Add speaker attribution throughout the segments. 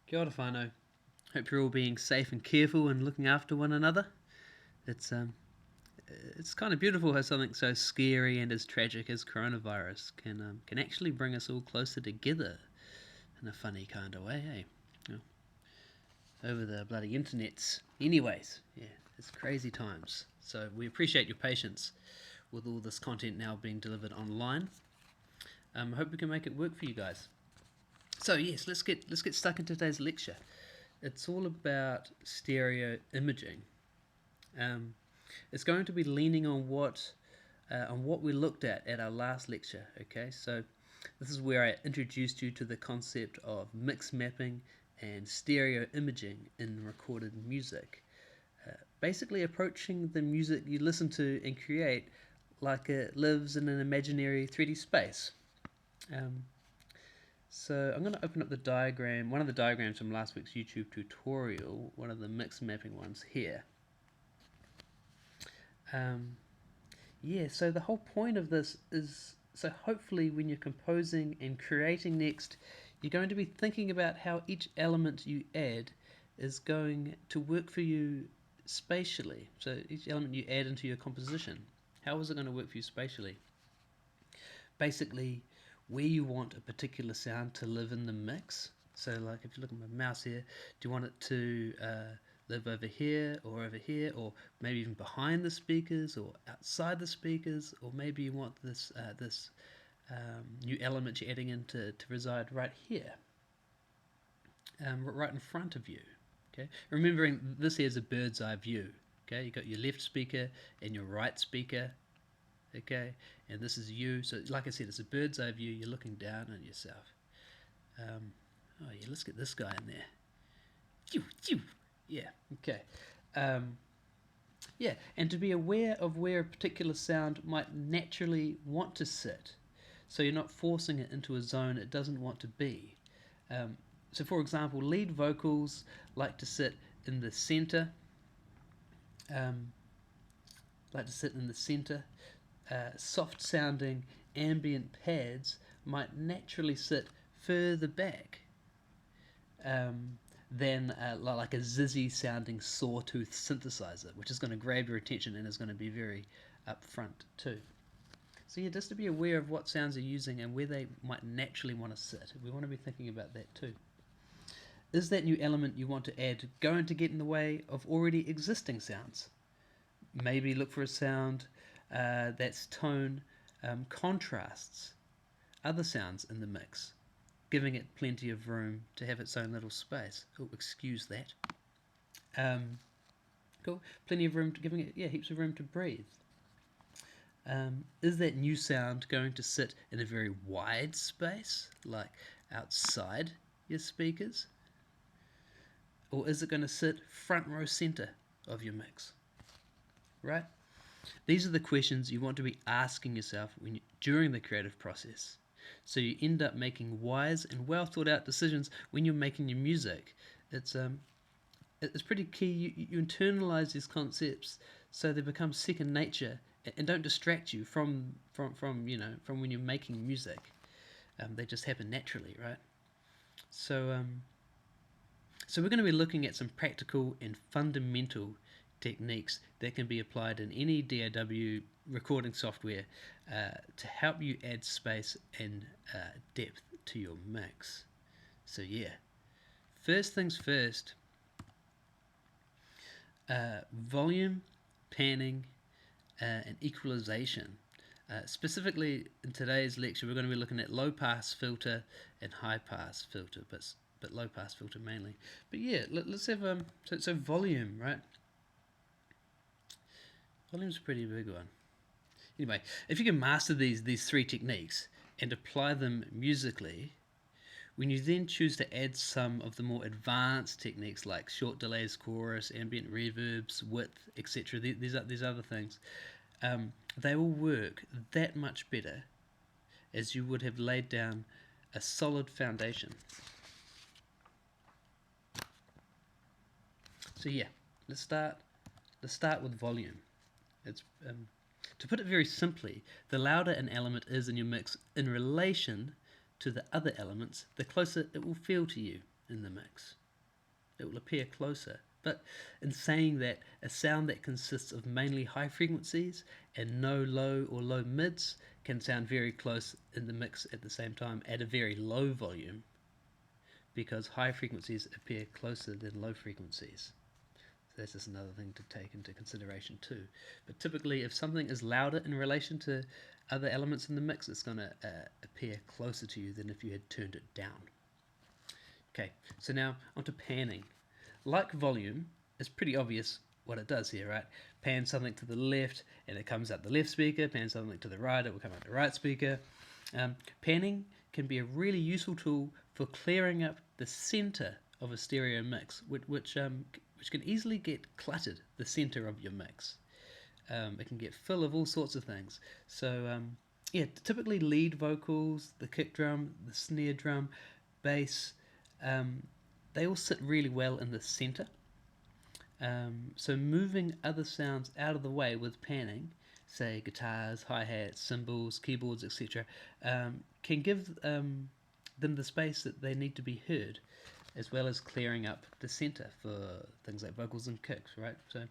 Speaker 1: Kia ora whānau. Hope you're all being safe and careful and looking after one another. It's um, it's kind of beautiful how something so scary and as tragic as coronavirus can actually bring us all closer together in a funny kind of way, eh? You know, over the bloody internets. Anyways, yeah, it's crazy times. So we appreciate your patience with all this content now being delivered online. I hope we can make it work for you guys. So yes, let's get stuck into today's lecture. It's all about stereo imaging. Um, it's going to be leaning on what we looked at our last lecture. Okay, so this is where I introduced you to the concept of mix mapping and stereo imaging in recorded music. Basically, approaching the music you listen to and create like it lives in an imaginary 3D space. Um, so I'm going to open up the diagram, one of the diagrams from last week's YouTube tutorial, one of the mix mapping ones here. Um, yeah, so the whole point of this is so hopefully when you're composing and creating next, you're going to be thinking about how each element you add is going to work for you spatially. So each element you add into your composition, how is it going to work for you spatially? Basically, where you want a particular sound to live in the mix. So like if you look at my mouse here, do you want it to live over here, or maybe even behind the speakers, or outside the speakers, or maybe you want this new element you're adding in to reside right here, right in front of you. Okay, remembering this here is a bird's eye view. Okay, you got your left speaker and your right speaker. Okay, and this is you. So, like I said, it's a bird's eye view. You're looking down on yourself. Oh yeah, let's get this guy in there. Phew, phew. Yeah. Okay. Um, yeah, and to be aware of where a particular sound might naturally want to sit, so you're not forcing it into a zone it doesn't want to be. Um, so, for example, lead vocals like to sit in the center. Um, like to sit in the center. Soft sounding ambient pads might naturally sit further back than like a zizzy sounding sawtooth synthesizer, which is going to grab your attention and is going to be very upfront too. So yeah, just to be aware of what sounds you're using and where they might naturally want to sit. We want to be thinking about that too. Is that new element you want to add going to get in the way of already existing sounds? Maybe look for a sound that's tone contrasts other sounds in the mix, giving it plenty of room to have its own little space. Oh, excuse that. Cool. Plenty of room, giving it, yeah, heaps of room to breathe. Is that new sound going to sit in a very wide space, like outside your speakers? Or is it going to sit front row center of your mix? Right? These are the questions you want to be asking yourself during the creative process. So you end up making wise and well thought out decisions when you're making your music. It's pretty key. You internalize these concepts so they become second nature and don't distract you from when you're making music. They just happen naturally, right? So so we're going to be looking at some practical and fundamental techniques that can be applied in any DAW recording software to help you add space and depth to your mix. So yeah, first things first, volume, panning, and equalization. Specifically in today's lecture, we're going to be looking at low pass filter and high pass filter, but low pass filter mainly. But yeah, let's have so volume, right? Volume's a pretty big one. Anyway, if you can master these three techniques and apply them musically, when you then choose to add some of the more advanced techniques like short delays, chorus, ambient reverbs, width, etc., these other things, they will work that much better as you would have laid down a solid foundation. So yeah, let's start with volume. It's to put it very simply, the louder an element is in your mix in relation to the other elements, the closer it will feel to you. in the mix. It will appear closer. But in saying that, a sound that consists of mainly high frequencies and no low or low mids can sound very close in the mix at the same time at a very low volume, because high frequencies appear closer than low frequencies. So that's just another thing to take into consideration too. But typically, if something is louder in relation to other elements in the mix, it's going to appear closer to you than if you had turned it down. Okay, so now onto panning. Like volume, it's pretty obvious what it does here, right? Pan something to the left and it comes out the left speaker, pan something to the right, it will come out the right speaker. Panning can be a really useful tool for clearing up the center of a stereo mix, which can easily get cluttered, the center of your mix. It can get full of all sorts of things. So yeah, typically lead vocals, the kick drum, the snare drum, bass, they all sit really well in the center. So moving other sounds out of the way with panning, say guitars, hi-hats, cymbals, keyboards, etc., can give them the space that they need to be heard, as well as clearing up the center for things like vocals and kicks, right? So,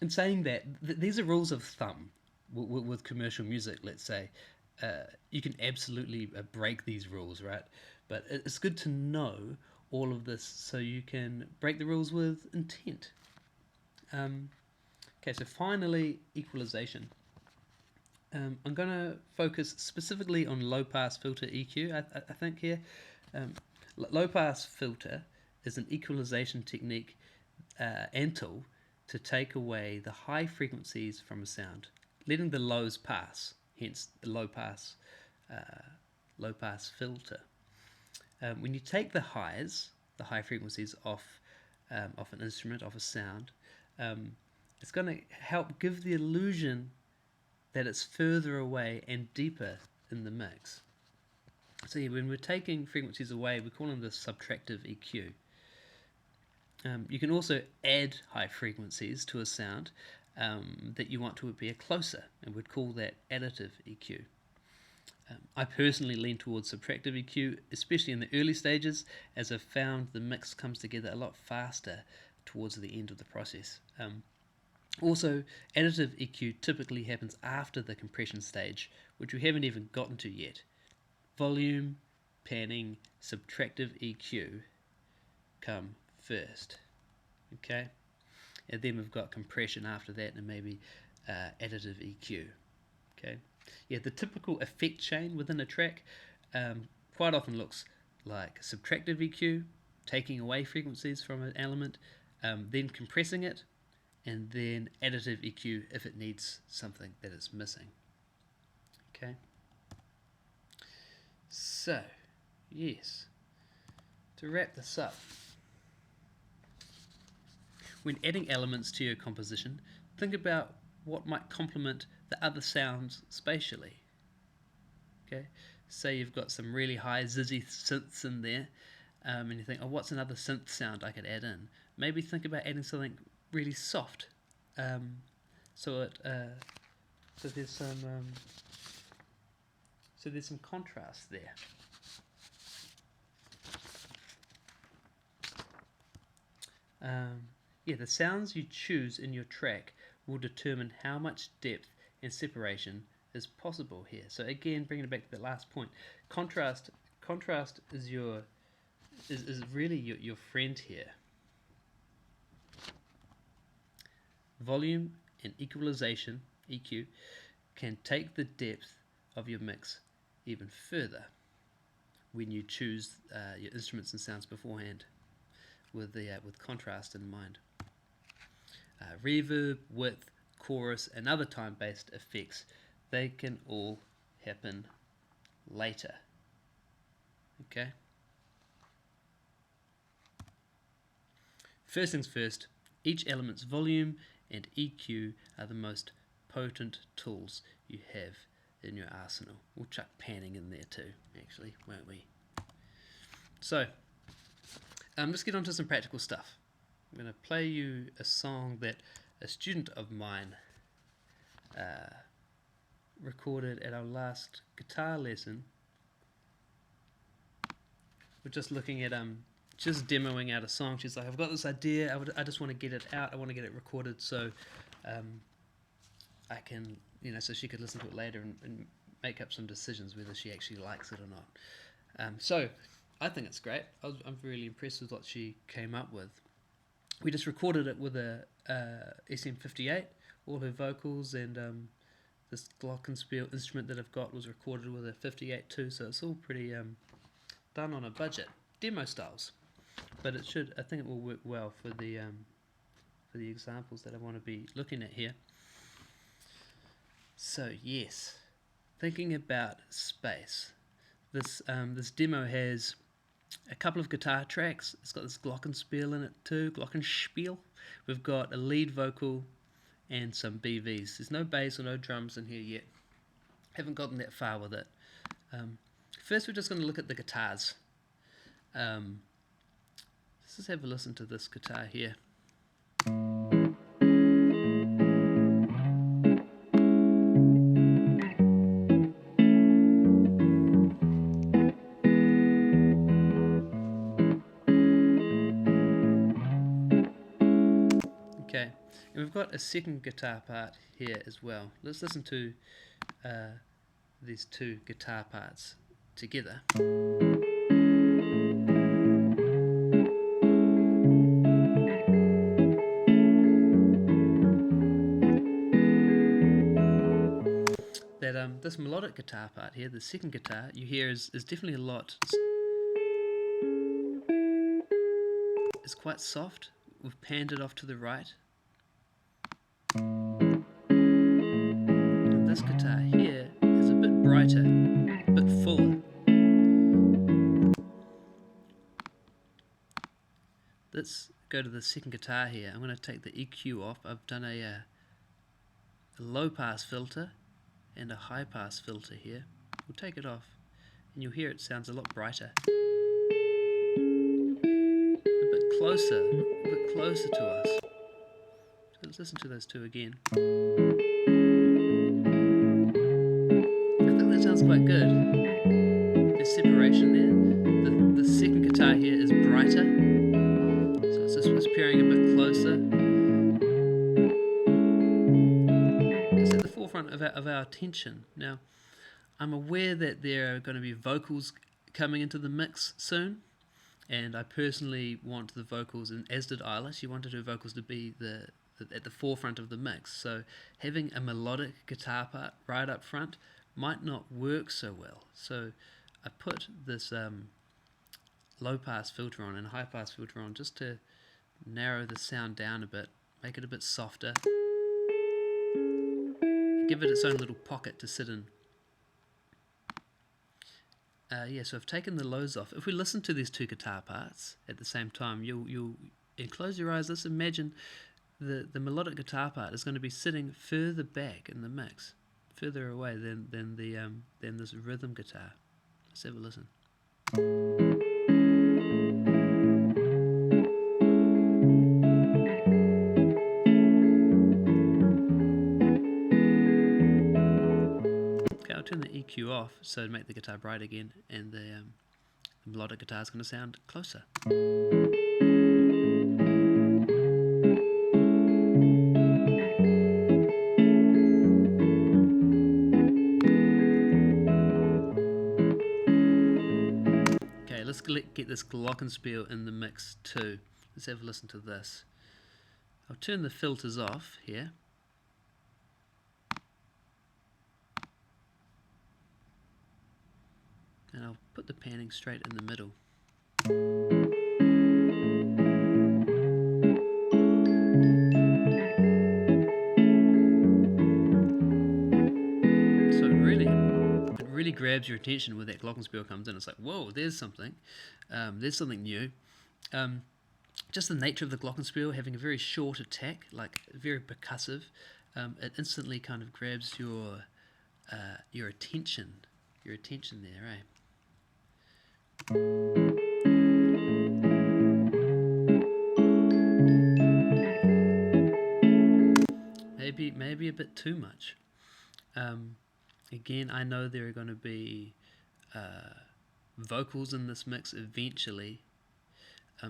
Speaker 1: in saying that, these are rules of thumb with commercial music, let's say. You can absolutely break these rules, right? But it's good to know all of this so you can break the rules with intent. Okay, so finally, equalization. I'm going to focus specifically on low-pass filter EQ, I think here. Low-pass filter is an equalization technique and tool to take away the high frequencies from a sound, letting the lows pass, hence the low-pass filter. When you take the highs, the high frequencies off an instrument, off a sound, it's going to help give the illusion that it's further away and deeper in the mix. So yeah, when we're taking frequencies away, we call them the subtractive EQ. You can also add high frequencies to a sound that you want to appear closer, and we'd call that additive EQ. I personally lean towards subtractive EQ, especially in the early stages, as I've found the mix comes together a lot faster towards the end of the process. Also, additive EQ typically happens after the compression stage, which we haven't even gotten to yet. Volume, panning, subtractive EQ come first. Okay? And then we've got compression after that, and maybe additive EQ. Okay? Yeah, the typical effect chain within a track quite often looks like subtractive EQ, taking away frequencies from an element, then compressing it, and then additive EQ if it needs something that it's missing. Okay? So, yes, to wrap this up, when adding elements to your composition, think about what might complement the other sounds spatially. Okay, say you've got some really high zizzy synths in there, and you think, oh, what's another synth sound I could add in? Maybe think about adding something really soft, so there's some contrast there. Yeah, the sounds you choose in your track will determine how much depth and separation is possible here. So again, bringing it back to the last point, contrast is really your friend here. Volume and equalization, EQ, can take the depth of your mix even further when you choose your instruments and sounds beforehand with contrast in mind. Reverb, width, chorus, and other time-based effects, they can all happen later. Okay? First things first, each element's volume and EQ are the most potent tools you have in your arsenal. We'll chuck panning in there too, actually, won't we? So, let's get on to some practical stuff. I'm going to play you a song that a student of mine recorded at our last guitar lesson. We're just looking at just demoing out a song. She's like, I've got this idea. I just want to get it out. I want to get it recorded so I can, so she could listen to it later and make up some decisions whether she actually likes it or not. So I think it's great. I'm really impressed with what she came up with. We just recorded it with a SM58, all her vocals, and this glockenspiel instrument that I've got was recorded with a 58 too, so it's all pretty done on a budget, demo styles. But I think it will work well for the examples that I want to be looking at here. So yes, thinking about space. This demo has a couple of guitar tracks. It's got this glockenspiel in it too, glockenspiel. We've got a lead vocal and some BVs. There's no bass or no drums in here yet. Haven't gotten that far with it. First, we're just going to look at the guitars. Let's just have a listen to this guitar here. Okay, and we've got a second guitar part here as well. Let's listen to these two guitar parts together. That this melodic guitar part here, the second guitar you hear is definitely a lot. It's quite soft. We've panned it off to the right. And this guitar here is a bit brighter, a bit fuller. Let's go to the second guitar here. I'm going to take the EQ off. I've done a low pass filter and a high pass filter here. We'll take it off and you'll hear it sounds a lot brighter. A bit closer to us. So let's listen to those two again. I think that sounds quite good. There's separation there. The second guitar here is brighter, so it's just whispering a bit closer. It's at the forefront of our attention. Now, I'm aware that there are going to be vocals coming into the mix soon, and I personally want the vocals, and as did Isla, she wanted her vocals to be at the forefront of the mix. So having a melodic guitar part right up front might not work so well. So I put this low pass filter on and high pass filter on just to narrow the sound down a bit, make it a bit softer, give it its own little pocket to sit in. So I've taken the lows off. If we listen to these two guitar parts at the same time, you'll and close your eyes. Let's imagine the melodic guitar part is going to be sitting further back in the mix, further away than this rhythm guitar. Let's have a listen. Okay, I'll turn the EQ off so to make the guitar bright again, and the melodic guitar is going to sound closer. Let's get this glockenspiel in the mix too. Let's have a listen to this. I'll turn the filters off here. And I'll put the panning straight in the middle. So it really grabs your attention when that glockenspiel comes in. It's like, whoa, there's something new. Just the nature of the glockenspiel, having a very short attack, like very percussive, it instantly kind of grabs your attention there, eh? Maybe a bit too much. Again, I know there are going to be vocals in this mix eventually,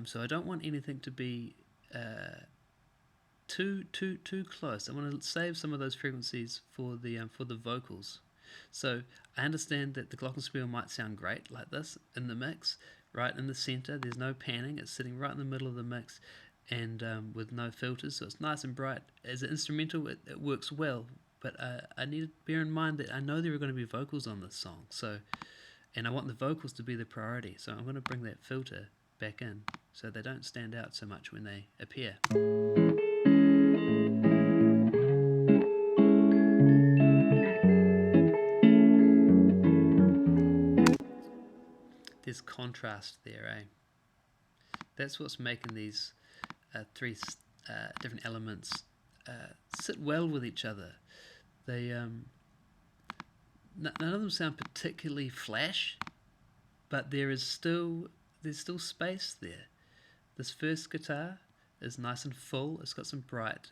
Speaker 1: So I don't want anything to be too close. I want to save some of those frequencies for the vocals. So I understand that the glockenspiel might sound great like this in the mix, right in the center. There's no panning. It's sitting right in the middle of the mix, and with no filters, so it's nice and bright. As an instrumental, it works well. But I need to bear in mind that I know there are going to be vocals on this song, and I want the vocals to be the priority. So I'm going to bring that filter back in so they don't stand out so much when they appear. There's contrast there, eh? That's what's making these three different elements sit well with each other. They none of them sound particularly flash, but there's still space there. This first guitar is nice and full. It's got some bright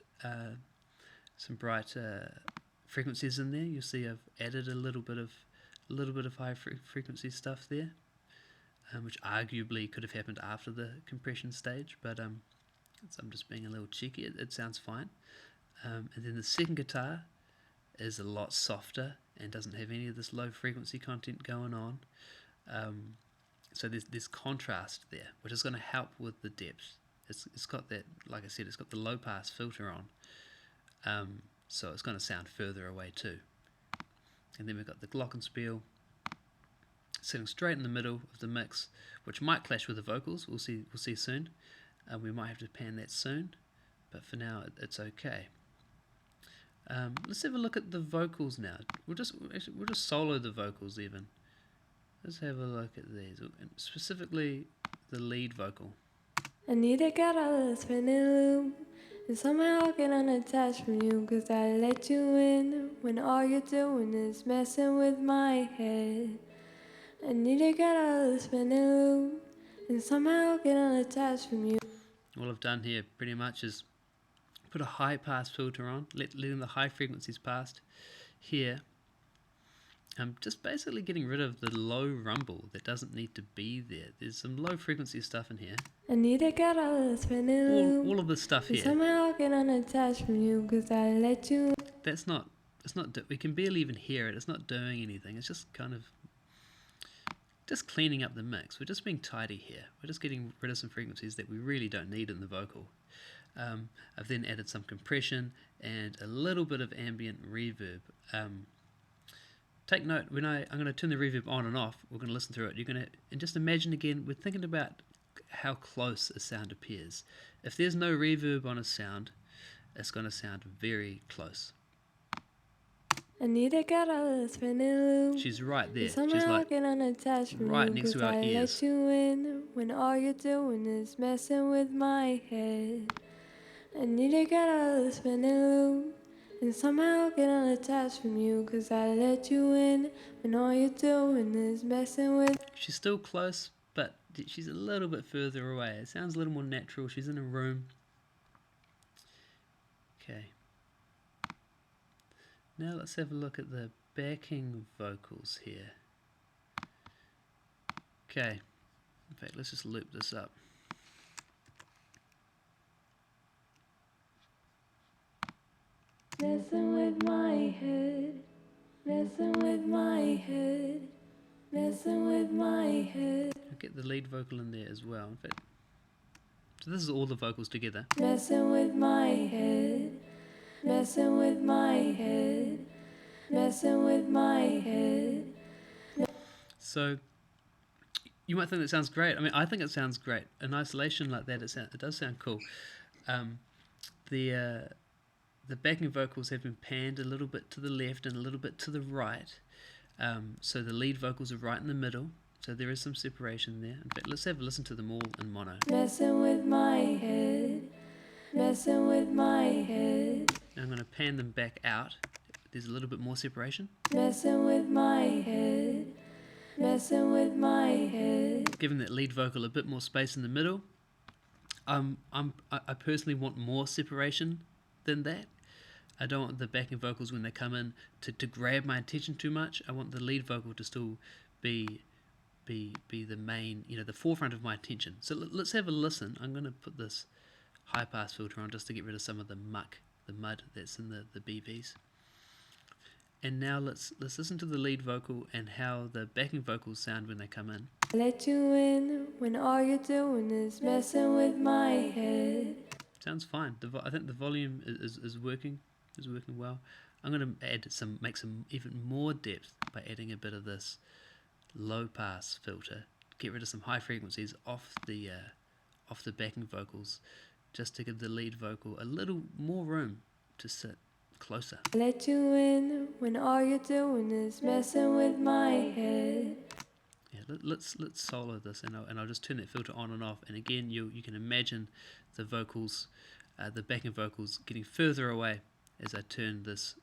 Speaker 1: frequencies in there. You'll see I've added a little bit of high frequency stuff there, which arguably could have happened after the compression stage, but I'm just being a little cheeky. It sounds fine. And then the second guitar is a lot softer and doesn't have any of this low frequency content going on. So there's contrast there, which is going to help with the depth. It's got that, like I said, it's got the low pass filter on, so it's going to sound further away too. And then we've got the glockenspiel sitting straight in the middle of the mix, which might clash with the vocals. We'll see soon. We might have to pan that soon, but for now it's okay. Let's have a look at the vocals now. We'll just solo the vocals even. Let's have a look at these, specifically the lead vocal.
Speaker 2: I need to get out of the spinning loop and somehow get unattached from you, 'cause I let you in when all you're doing is messing with my head. I need to get out of the spinning loop and somehow get unattached from you.
Speaker 1: All I've done here pretty much is put a high pass filter on, letting the high frequencies past. Here, I'm just basically getting rid of the low rumble that doesn't need to be there. There's some low frequency stuff in here.
Speaker 2: I need to get out of the spinning loop.
Speaker 1: All of this stuff
Speaker 2: and
Speaker 1: here.
Speaker 2: Somehow get unattached from you, 'cause I let you.
Speaker 1: It's not. We can barely even hear it. It's not doing anything. It's just kind of just cleaning up the mix. We're just being tidy here. We're just getting rid of some frequencies that we really don't need in the vocal. I've then added some compression and a little bit of ambient reverb. Take note, when I'm going to turn the reverb on and off, we're going to listen through it. You're going to, and just imagine again, we're thinking about how close a sound appears. If there's no reverb on a sound, it's going to sound very close.
Speaker 2: I need to get out of the spinning loop.
Speaker 1: She's right there. She's
Speaker 2: like
Speaker 1: right next to our ears.
Speaker 2: I let you in when all you're doing is messing with my head. I need to get out of the spinning loop and somehow get unattached from you, 'cause I let you in when all you're doing is messing with.
Speaker 1: She's still close, but she's a little bit further away. It sounds a little more natural. She's in a room. Okay. Now let's have a look at the backing vocals here. Okay. In fact, let's just loop this up.
Speaker 2: Messing with my head, messing with my head, messing with my head.
Speaker 1: I'll get the lead vocal in there as well. In fact, so this is all the vocals together.
Speaker 2: Messing with my head, messing with my head, messing with my head.
Speaker 1: So you might think that sounds great. I mean, I think it sounds great. In isolation like that, it does sound cool. The backing vocals have been panned a little bit to the left and a little bit to the right. So the lead vocals are right in the middle. So there is some separation there. In fact, let's have a listen to them all in mono.
Speaker 2: Messing with my head, messing with my head.
Speaker 1: Now I'm going to pan them back out. There's a little bit more separation.
Speaker 2: Messing with my head, messing with my head.
Speaker 1: Giving that lead vocal a bit more space in the middle. I personally want more separation than that. I don't want the backing vocals when they come in to grab my attention too much. I want the lead vocal to still be be the main, the forefront of my attention. So let's have a listen. I'm going to put this high pass filter on just to get rid of some of the mud that's in the BVs. And now let's listen to the lead vocal and how the backing vocals sound when they come in.
Speaker 2: Let you in when all you're doing is messing with my head.
Speaker 1: Sounds fine. I think the volume is working well. I'm going to make some even more depth by adding a bit of this low pass filter. Get rid of some high frequencies off the backing vocals, just to give the lead vocal a little more room to sit closer.
Speaker 2: Let you in when all you're doing is messing with my head.
Speaker 1: Yeah, let's solo this, and I'll just turn that filter on and off. And again, you can imagine the vocals, the backing vocals, getting further away as I turn this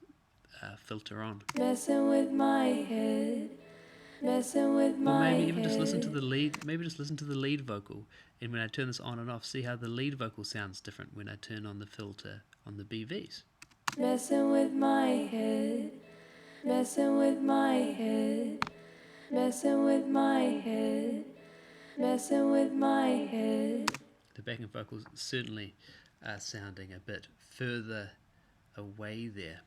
Speaker 1: filter on.
Speaker 2: Messing with my head. Messing with my
Speaker 1: Or maybe
Speaker 2: head.
Speaker 1: even just listen to the lead. Maybe just listen to the lead vocal, and when I turn this on and off, see how the lead vocal sounds different when I turn on the filter on the BVs.
Speaker 2: Messing with my head. Messing with my head. Messing with my head. Messing with my head.
Speaker 1: The backing vocals certainly are sounding a bit further away there.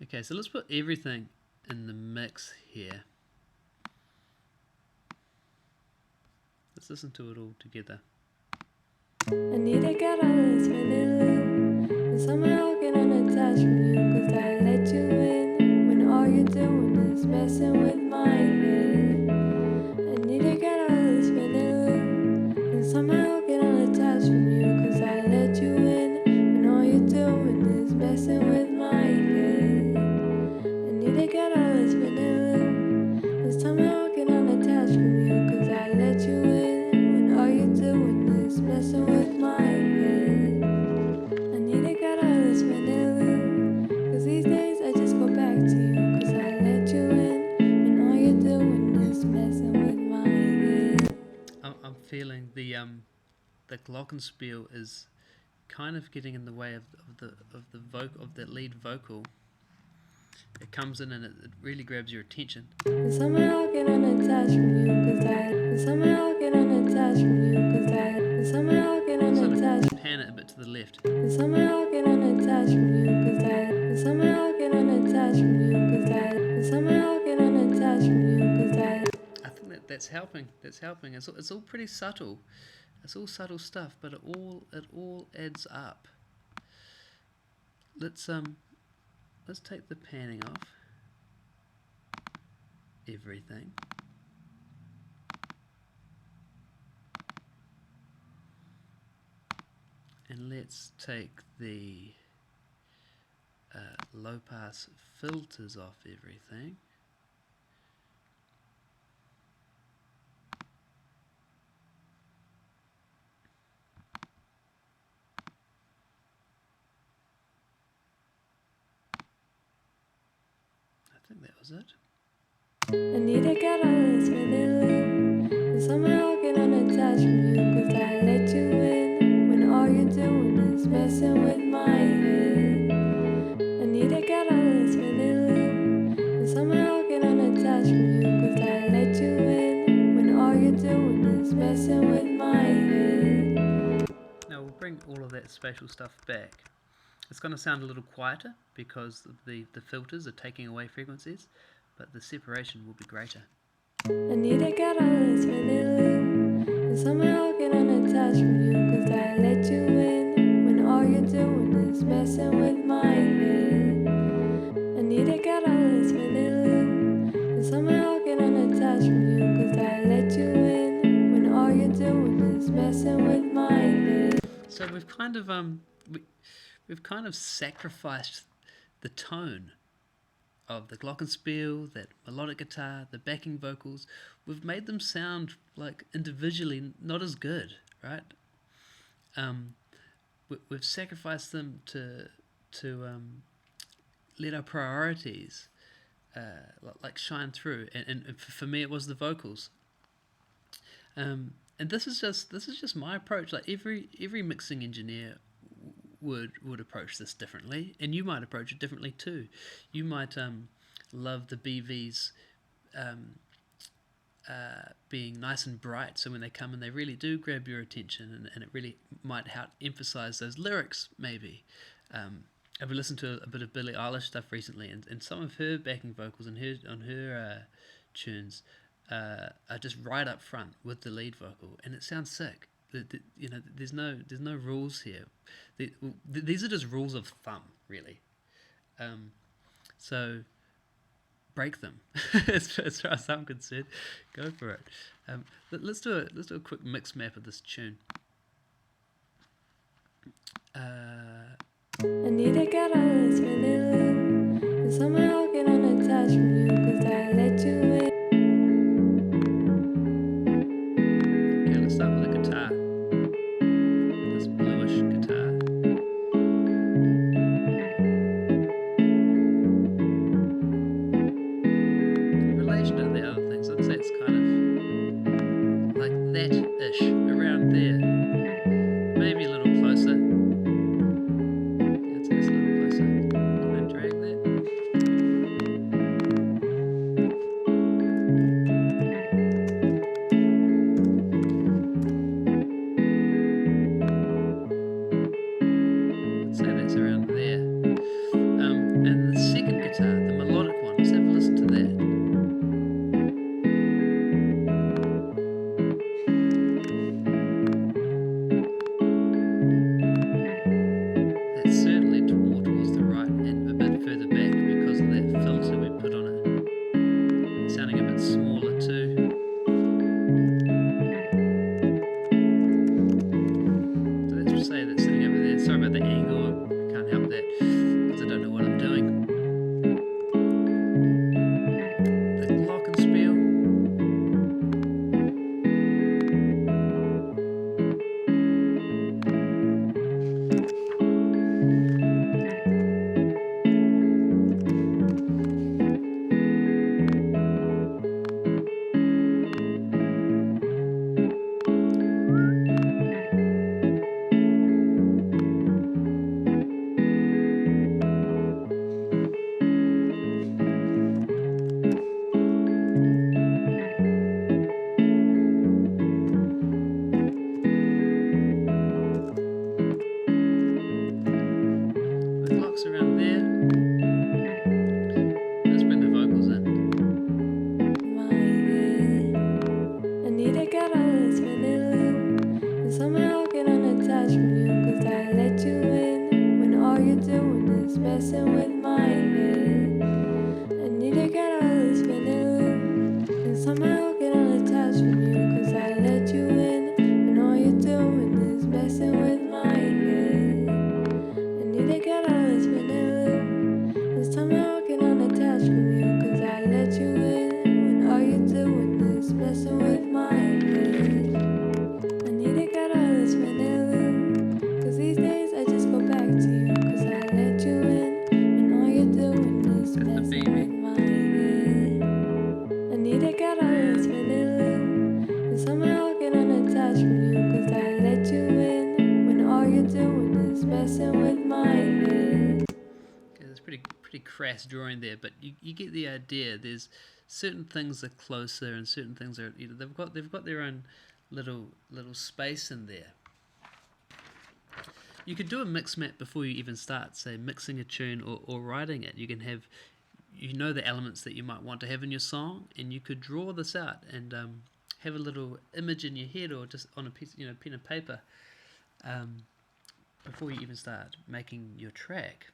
Speaker 1: Okay, so let's put everything in the mix here. Let's listen to it all together.
Speaker 2: I need to get all this spinning loop and somehow get unattached from you, 'cause I let you in when all you're doing is messing with my head. I need to get all this spinning loop and somehow get unattached from you, 'cause I let you in when all you're doing is messing with my head. I need to get all this spinning loop and somehow get unattached from you, 'cause I let you in when all you're doing is messing with my head. I need to get all this spinning loop, 'cause these days I just go back to you, 'cause I let you in and all you're doing is messing with my head.
Speaker 1: I'm feeling the glockenspiel is kind of getting in the way of the lead vocal. It comes in and it really grabs your attention.
Speaker 2: And somehow get unattached from you, 'cause and somehow get unattached from you, 'cause and somehow get unattached.
Speaker 1: Pan it a bit to the left.
Speaker 2: And somehow get unattached from you, 'cause and somehow get unattached from you, 'cause and somehow get unattached from you, 'cause
Speaker 1: I think that's helping. That's helping. It's all pretty subtle. It's all subtle stuff, but it all adds up. Let's take the panning off everything. And let's take the low pass filters off everything. I think that was it.
Speaker 2: I need to get all this spinning loop and somehow get unattached from you, 'cause I let you in when all you're doing is messing with my head. I need to get all this spinning loop and somehow get unattached from you, 'cause I let you in when all you're doing is messing with my head.
Speaker 1: Now we'll bring all of that spatial stuff back. It's going to sound a little quieter because the filters are taking away frequencies, but the separation will be greater.
Speaker 2: I need to get all this spinning loop and somehow get unattached from you, 'cause I let you in when all you're doing is messing with my head. I need to get all this spinning loop and somehow get unattached from you, 'cause I let you in when all you're doing is messing with my head.
Speaker 1: So we've kind of we've kind of sacrificed the tone of the glockenspiel, that melodic guitar, the backing vocals. We've made them sound like individually not as good, right? We've sacrificed them to let our priorities like shine through, and for me it was the vocals. And this is just my approach. Like every mixing engineer would approach this differently, and you might approach it differently too. You might love the BVs being nice and bright, so when they come in, they really do grab your attention, and it really might help emphasize those lyrics, maybe. I've listened to a bit of Billie Eilish stuff recently, and some of her backing vocals and on her tunes are just right up front with the lead vocal, and it sounds sick. There's no rules here. These are just rules of thumb, really. So break them, as far as I'm concerned. Go for it. Let's do a quick mix map of this tune.
Speaker 2: I need to get all this spinning loop and somehow get unattached from you, 'cause I let you in.
Speaker 1: Okay, let's start with the guitar. This bluish guitar. In relation to the other things, I'd say it's kind of like that-ish, around there. Maybe a little closer. I'd say it's a little closer. Can I drag that? I'd say that's around there. And the second guitar, the melodic one, let's have a listen to that. That's certainly more towards the right and a bit further back because of that filter we put on it. It's sounding a bit smaller too. So let's say that's sitting over there. Sorry about the angle, I can't help that because I don't know what I'm doing. The glockenspiel. The clock's around there. Let's bring the vocals in.
Speaker 2: My head. I need to get all this spinning loop and somehow get unattached from you, 'cause I let you in when all you're doing is messing with my head. I need to get all this spinning loop and somehow get unattached from you, 'cause I let you in when all you're doing is messing with my head. I need to get all this spinning loop and somehow get unattached from you, 'cause I let you in when all you're doing is messing with my head. I need to get all this spinning loop, 'cause these days I just go back to you, 'cause I let you in when all you're doing is
Speaker 1: That's the
Speaker 2: messing
Speaker 1: baby.
Speaker 2: with my head. I need to get all this spinning loop and somehow get unattached from you, 'cause I let you in when all you're doing is messing with my head.
Speaker 1: Okay, there's pretty crass drawing there, but you get the idea. There's certain things are closer, and certain things are they've got their own little space in there. You could do a mix map before you even start, say mixing a tune or writing it. You can have the elements that you might want to have in your song, and you could draw this out and have a little image in your head or just on a piece, pen and paper, before you even start making your track.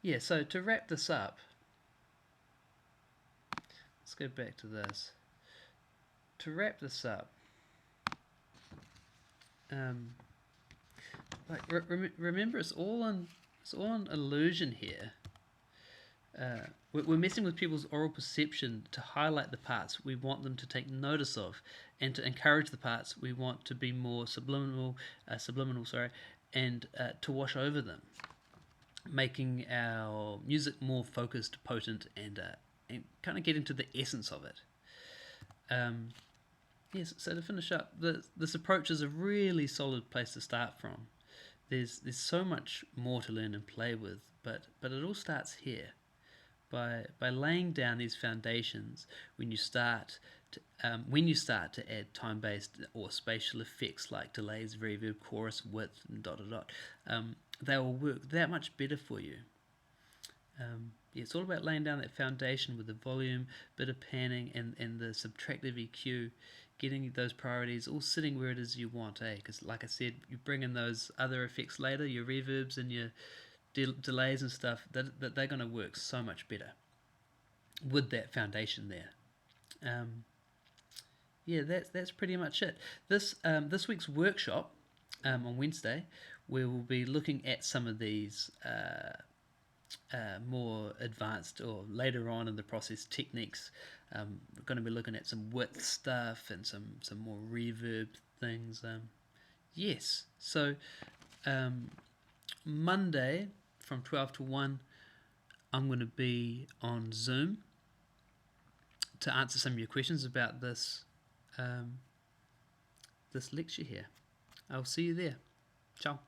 Speaker 1: Yeah, so to wrap this up, let's go back to this. To wrap this up, remember it's all an illusion here. We're messing with people's oral perception to highlight the parts we want them to take notice of, and to encourage the parts we want to be more subliminal, and to wash over them, making our music more focused, potent, and kind of get into the essence of it. Yes, so to finish up, this approach is a really solid place to start from. There's so much more to learn and play with, but it all starts here. by laying down these foundations when you start to add time-based or spatial effects like delays, reverb, chorus, width, and dot dot dot, they will work that much better for you. Yeah, it's all about laying down that foundation with the volume, bit of panning, and the subtractive EQ, getting those priorities all sitting where it is you want, because like I said, you bring in those other effects later, your reverbs and your delays and stuff, that they're going to work so much better with that foundation there. Yeah, that's pretty much it. This week's workshop on Wednesday, we will be looking at some of these more advanced or later on in the process techniques. We're going to be looking at some width stuff and some more reverb things. Yes, so Monday from 12 to 1, I'm going to be on Zoom to answer some of your questions about this this lecture here. I'll see you there. Ciao.